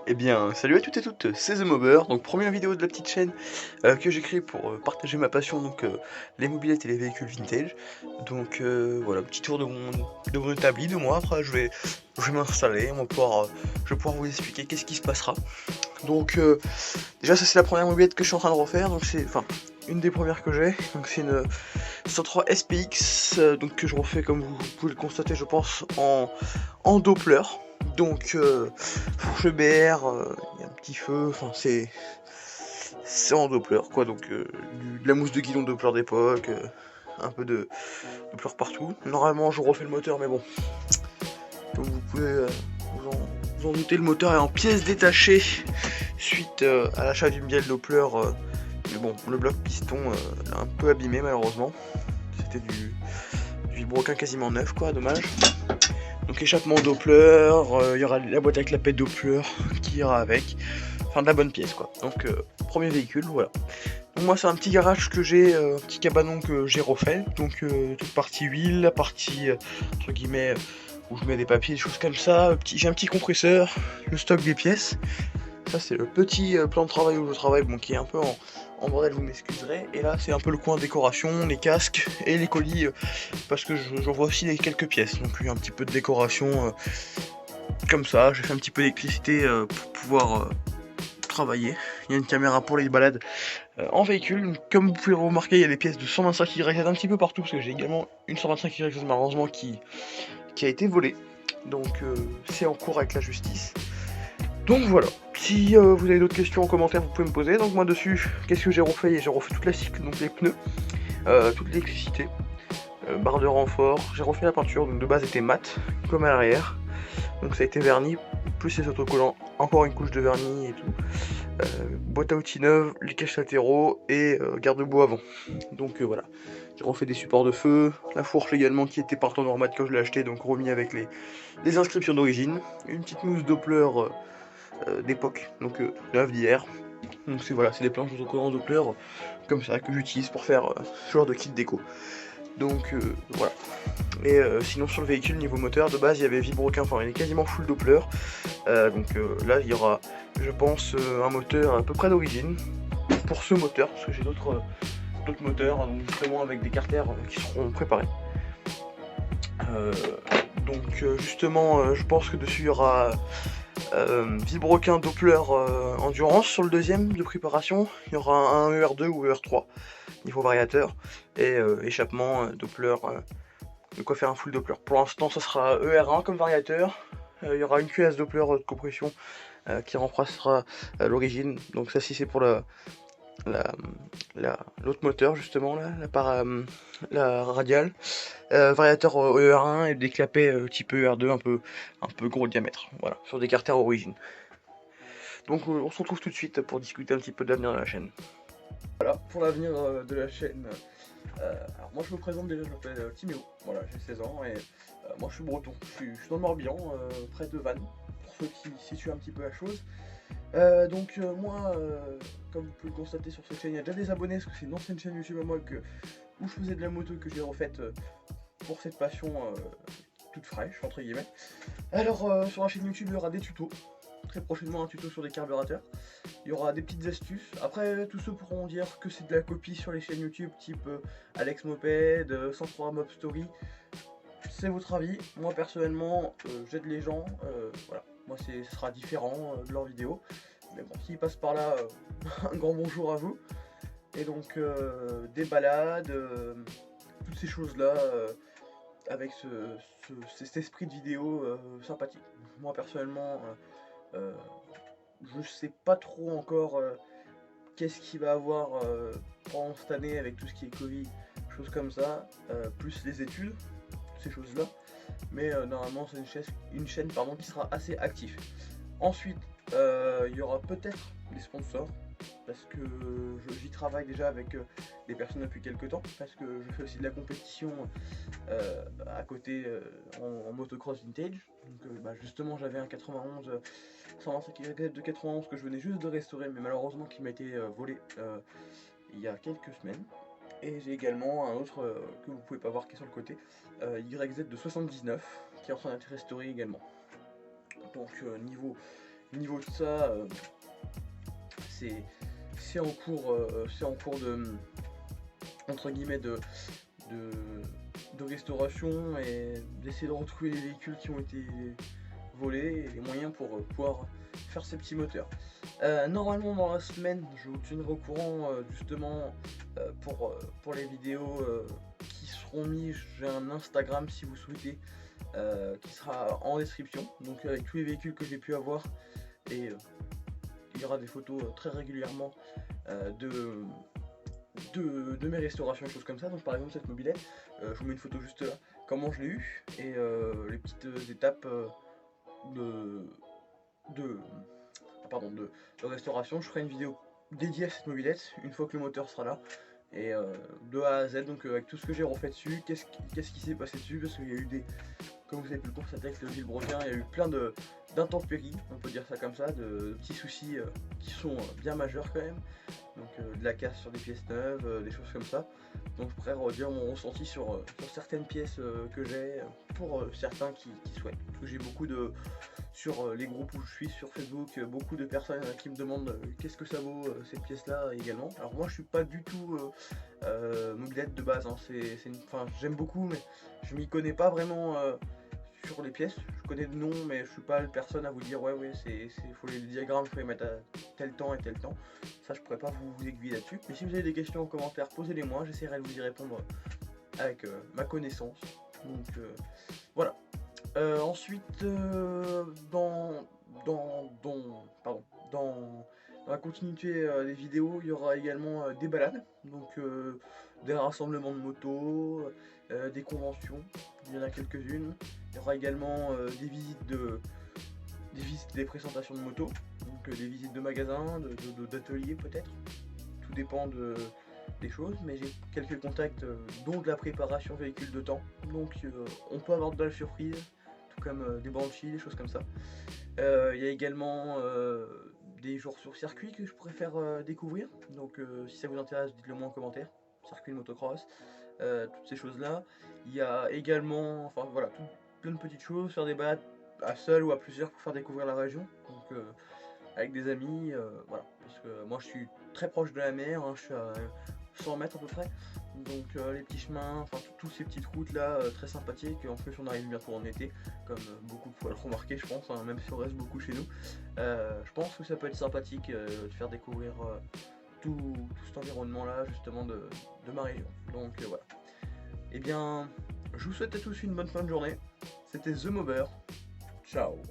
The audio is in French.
Eh bien, salut à toutes et toutes, c'est The Mobber, donc première vidéo de la petite chaîne que j'ai créée pour partager ma passion, donc les mobylettes et les véhicules vintage. Donc voilà, petit tour de mon établi, de moi, après je vais m'installer, je vais pouvoir vous expliquer qu'est-ce qui se passera. Donc déjà ça c'est la première mobylette que je suis en train de refaire, donc c'est, enfin, une des premières que j'ai, donc c'est une 103 SPX, donc que je refais comme vous pouvez le constater je pense en Doppler. Donc fourche BR, il y a un petit feu, enfin c'est en Doppler quoi, donc de la mousse de guidon Doppler d'époque, un peu de Doppler partout. Normalement je refais le moteur mais bon, comme vous pouvez vous en douter, le moteur est en pièces détachées suite à l'achat d'une bielle Doppler, mais bon le bloc piston l'a un peu abîmé malheureusement, c'était du vilebrequin quasiment neuf quoi, dommage. Donc échappement Doppler, il y aura la boîte avec la pète Doppler qui ira avec, enfin de la bonne pièce quoi. Donc premier véhicule, voilà. Donc moi c'est un petit garage que j'ai, un petit cabanon que j'ai refait, donc toute partie huile, la partie entre guillemets où je mets des papiers, des choses comme ça, j'ai un petit compresseur, le stock des pièces. Ça c'est le petit plan de travail où je travaille, bon qui est un peu en bordel, vous m'excuserez. Et là c'est un peu le coin décoration, les casques et les colis, parce que j'envoie aussi quelques pièces, donc il y a un petit peu de décoration comme ça. J'ai fait un petit peu d'électricité pour pouvoir travailler. Il y a une caméra pour les balades en véhicule. Comme vous pouvez le remarquer, il y a des pièces de 125 YZ un petit peu partout, parce que j'ai également une 125 YZ malheureusement qui a été volée. Donc c'est en cours avec la justice. Donc voilà, si vous avez d'autres questions en commentaire, vous pouvez me poser. Donc moi dessus, qu'est-ce que j'ai refait? J'ai refait toute la cycle, donc les pneus, toute l'électricité, barre de renfort, j'ai refait la peinture, donc de base était mat, comme à l'arrière. Donc ça a été verni, plus les autocollants, encore une couche de vernis et tout. Boîte à outils neuve, les caches latéraux et garde-boue avant. Donc voilà, j'ai refait des supports de feu, la fourche également qui était peinte en normat quand je l'ai acheté, donc remis avec les inscriptions d'origine. Une petite mousse Doppler d'époque, donc neuve d'hier. Donc c'est voilà, c'est des planches d'autocollants Doppler comme ça que j'utilise pour faire ce genre de kit déco. Donc voilà. Et sinon sur le véhicule, niveau moteur, de base il y avait vilebrequin, enfin il est quasiment full Doppler. Donc là il y aura, je pense, un moteur à peu près d'origine. Pour ce moteur, parce que j'ai d'autres moteurs, donc justement avec des carters qui seront préparés. Euh, donc justement, je pense que dessus il y aura vilebrequin Doppler endurance sur le deuxième de préparation. Il y aura un ER2 ou ER3 niveau variateur et échappement Doppler. De quoi faire un full Doppler. Pour l'instant, ça sera ER1 comme variateur. Il y aura une QS Doppler de compression qui remplacera l'origine. Donc ça, si c'est pour l'autre moteur justement, la radiale. Variateur ER1 et des clapets type ER2 un peu gros diamètre. Voilà, sur des carters origine. Donc on se retrouve tout de suite pour discuter un petit peu de l'avenir de la chaîne. Voilà, pour l'avenir de la chaîne. Alors moi je me présente déjà, je m'appelle Timéo, voilà, j'ai 16 ans et moi je suis breton, je suis dans le Morbihan, près de Vannes, pour ceux qui situent un petit peu la chose. Donc moi, comme vous pouvez le constater sur cette chaîne, il y a déjà des abonnés, parce que c'est une ancienne chaîne YouTube à moi où je faisais de la moto que j'ai refaite pour cette passion toute fraîche, entre guillemets. Alors sur la chaîne YouTube il y aura des tutos, très prochainement un tuto sur des carburateurs. Il y aura des petites astuces. Après, tous ceux pourront dire que c'est de la copie sur les chaînes YouTube type Alex Moped, 103 Mob Story. C'est votre avis. Moi personnellement, j'aide les gens. Voilà. Moi, ce sera différent de leurs vidéos. Mais bon, s'ils passent par là, un grand bonjour à vous. Et donc, des balades, toutes ces choses-là, avec cet esprit de vidéo sympathique. Moi personnellement, euh, je sais pas trop encore qu'est-ce qu'il va avoir pendant cette année avec tout ce qui est Covid, choses comme ça, plus les études, ces choses-là. Mais normalement c'est une chaîne pardon, qui sera assez active. Ensuite, il y aura peut-être des sponsors, parce que j'y travaille déjà avec des personnes depuis quelques temps, parce que je fais aussi de la compétition à côté en motocross vintage. Donc bah, justement j'avais un 91 125 YZ de 91 que je venais juste de restaurer, mais malheureusement qui m'a été volé il y a quelques semaines. Et j'ai également un autre que vous pouvez pas voir qui est sur le côté, YZ de 79 qui est en train d'être restauré également. Donc niveau Niveau de ça, c'est en cours de, entre guillemets, de, de restauration, et d'essayer de retrouver les véhicules qui ont été volés et les moyens pour pouvoir faire ces petits moteurs. Normalement dans la semaine, je vous tiendrai au courant justement pour les vidéos qui seront mises. J'ai un Instagram si vous souhaitez, qui sera en description, donc avec tous les véhicules que j'ai pu avoir, et il y aura des photos très régulièrement de mes restaurations et choses comme ça. Donc par exemple cette mobilette, je vous mets une photo juste là, comment je l'ai eu, et les petites étapes de, de, de restauration. Je ferai une vidéo dédiée à cette mobilette une fois que le moteur sera là, et de A à Z, donc avec tout ce que j'ai refait dessus, qu'est-ce qui s'est passé dessus, parce qu'il y a eu des, comme vous avez pu le constater avec le vilebrequin, il y a eu plein d'intempéries, on peut dire ça comme ça, de petits soucis qui sont bien majeurs quand même. Donc de la casse sur des pièces neuves, des choses comme ça. Donc je pourrais redire mon ressenti sur certaines pièces que j'ai, pour certains qui souhaitent. Parce que j'ai beaucoup de, sur les groupes où je suis sur Facebook, beaucoup de personnes qui me demandent qu'est-ce que ça vaut cette pièce là également. Alors moi je suis pas du tout mobilette de base, hein. J'aime beaucoup, mais je m'y connais pas vraiment sur les pièces. Je connais de nom, mais je suis pas la personne à vous dire ouais faut les diagrammes, faut les mettre à tel temps et tel temps. Ça je pourrais pas vous aiguiller là-dessus. Mais si vous avez des questions en commentaire, posez-les moi, j'essaierai de vous y répondre avec ma connaissance. Donc voilà. Ensuite, dans la continuité des vidéos, il y aura également des balades, donc des rassemblements de motos, des conventions, il y en a quelques-unes. Il y aura également des présentations de motos, donc des visites de magasins, d'ateliers peut-être. Tout dépend des choses, mais j'ai quelques contacts, dont de la préparation véhicule de temps, donc on peut avoir de la surprise, tout comme des branchies, des choses comme ça. Il y a également des jours sur circuit que je pourrais faire découvrir, donc si ça vous intéresse, dites-le moi en commentaire. Circuit de motocross, toutes ces choses là. Il y a également, enfin voilà, plein de petites choses, faire des balades à seul ou à plusieurs pour faire découvrir la région, donc avec des amis, voilà, parce que moi je suis très proche de la mer, hein, je suis à 100 mètres à peu près, donc les petits chemins, enfin toutes ces petites routes là, très sympathiques. En plus on arrive bientôt en été, comme beaucoup pourraient le remarquer je pense, hein, même si on reste beaucoup chez nous. Je pense que ça peut être sympathique de faire découvrir tout cet environnement là justement de ma région, donc voilà. Et bien je vous souhaite à tous une bonne fin de journée, c'était The Mober, ciao.